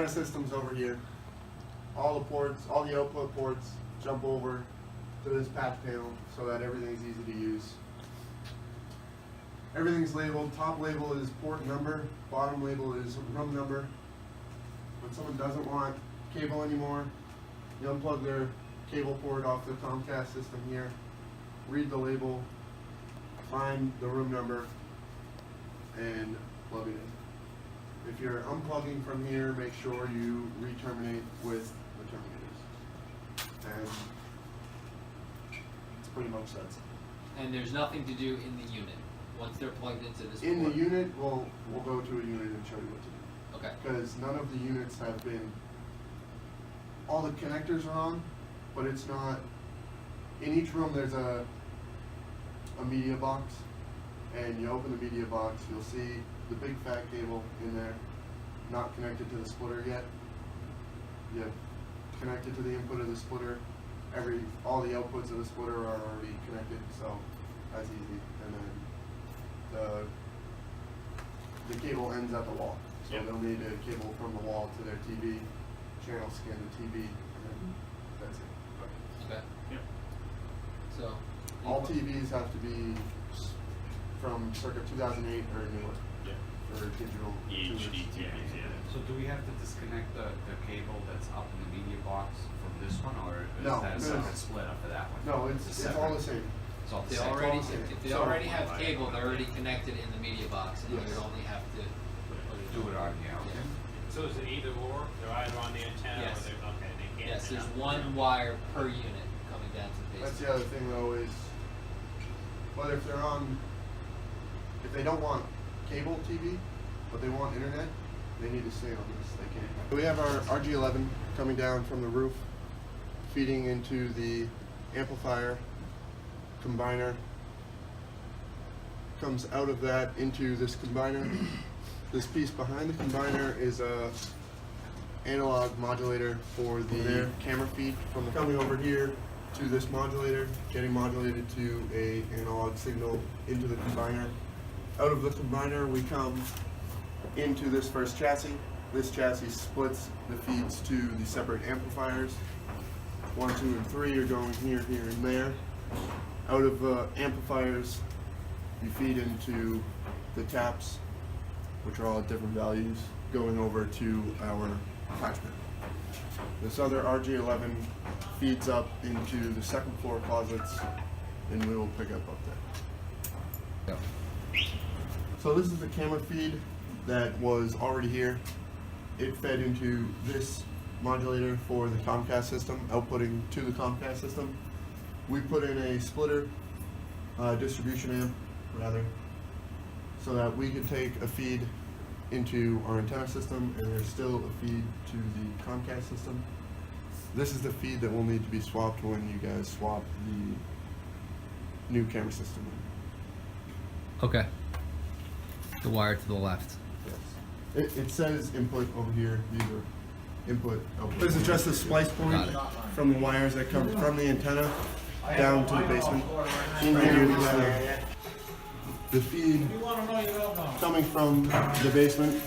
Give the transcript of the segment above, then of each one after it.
antenna system's over here. All the ports, all the output ports jump over to this patch panel so that everything's easy to use. Everything's labeled. Top label is port number, bottom label is room number. When someone doesn't want cable anymore, you unplug their cable port off the Comcast system here, read the label, find the room number, and plug it in. If you're unplugging from here, make sure you re-terminate with the terminators. And it's pretty much that. And there's nothing to do in the unit once they're plugged into this In port. the unit, we'll go to a unit and show you what to do. Okay. Because none of the units have been, all the connectors are on, but it's not, in each room there's a media box, and you open the media box, you'll see the big fat cable in there, not connected to the splitter yet. You connect it to the input of the splitter. All the outputs of the splitter are already connected, so that's easy. And then the cable ends at the wall. So they'll need a cable from the wall to their TV, channel scan the TV, and then that's it. Okay. Yep. So. All TVs have to be from circa 2008 or newer. Yeah. For digital. HD TVs, yeah. So do we have to disconnect the cable that's up in the media box from this one, or is No, that a no. separate split up for that one? No, it's all the same. It's all the They same. already, all the same. if they So- already have cable, they're already connected in the media box, and you Yes. would only have to Do it on, yeah, okay. So is it either or? They're either on the antenna Yes. or they're, okay, they can't. Yes, they're there's not- one wire per unit coming down to the That's basement. the other thing though is, but if they're on, if they don't want cable TV, but they want internet, they need to stay on this, they can't. We have our RG11 coming down from the roof, feeding into the amplifier, combiner, comes out of that into this combiner. This piece behind the combiner is a analog modulator for the camera feed from coming over here to this modulator, getting modulated to a analog signal into the combiner. Out of the combiner we come into this first chassis. This chassis splits the feeds to the separate amplifiers. 1, 2, and 3 are going here, here, and there. Out of amplifiers you feed into the taps, which are all at different values, going over to our attachment. This other RG11 feeds up into the second floor closets, and we will pick up there. So this is the camera feed that was already here. It fed into this modulator for the Comcast system, outputting to the Comcast system. We put in a splitter, distribution amp, rather, so that we could take a feed into our antenna system and there's still a feed to the Comcast system. This is the feed that will need to be swapped when you guys swap the new camera system in. Okay. The wire to the left. Yes. It says input over here, these are input, output. This is just a splice point Got it. from the wires that come from the antenna down to the basement. In here you have the feed coming from the basement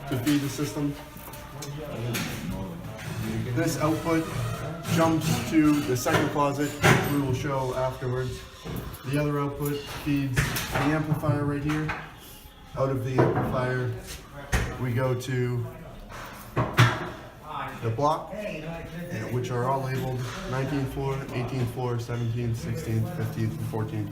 to feed the system. This output jumps to the second closet, which we will show afterwards. The other output feeds the amplifier right here. Out of the amplifier, we go to the block, which are all labeled 19th floor, 18th floor, 17th, 16th, 15th, and 14th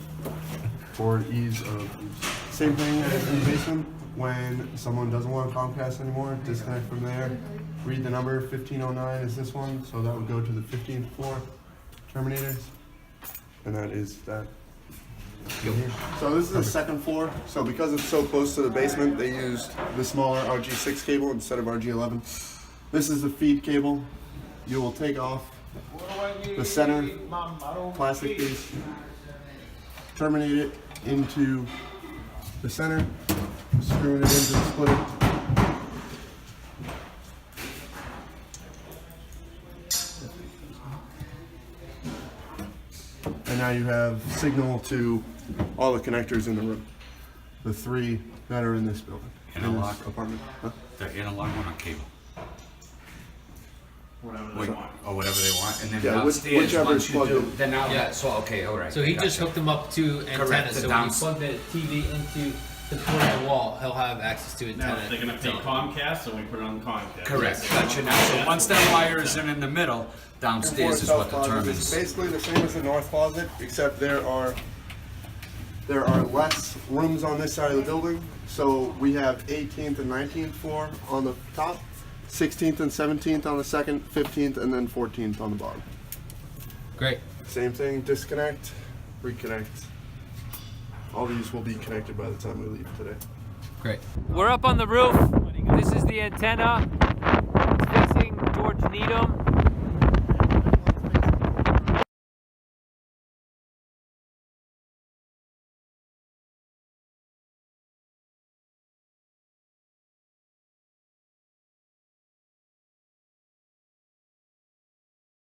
for ease of use. Same thing as in the basement. When someone doesn't want a Comcast anymore, disconnect from there. Read the number, 1509 is this one, so that would go to the 15th floor terminators. And that is that. So this is the second floor. So because it's so close to the basement, they used the smaller RG6 cable instead of RG11. This is the feed cable. You will take off the center plastic piece, terminate it into the center, screwing it into the splitter. And now you have signal to all the connectors in the room. the 3 that are in this building. In this Interlock? apartment. Huh? The analog one on cable. Whatever Wait, they want. or whatever they want, and then Yeah, downstairs, whichever once is you plugged do, in. then now Yeah. that, so, okay, alright. So he just gotcha. hooked them up to antennas. Correct, So the when you downs- plug the TV into the port on the wall, he'll have access to Now, antenna. if they're gonna pay Comcast, so we put it on Comcast. Correct, gotcha now, so once that wire is in the middle, downstairs is what It's determines. basically the same as the north closet, except there are less rooms on this side of the building. So we have 18th and 19th floor on the top, 16th and 17th on the second, 15th and then 14th on the bottom. Great. Same thing, disconnect, reconnect. All these will be connected by the time we leave today. Great. We're up on the roof. This is the antenna. It's facing George Needham.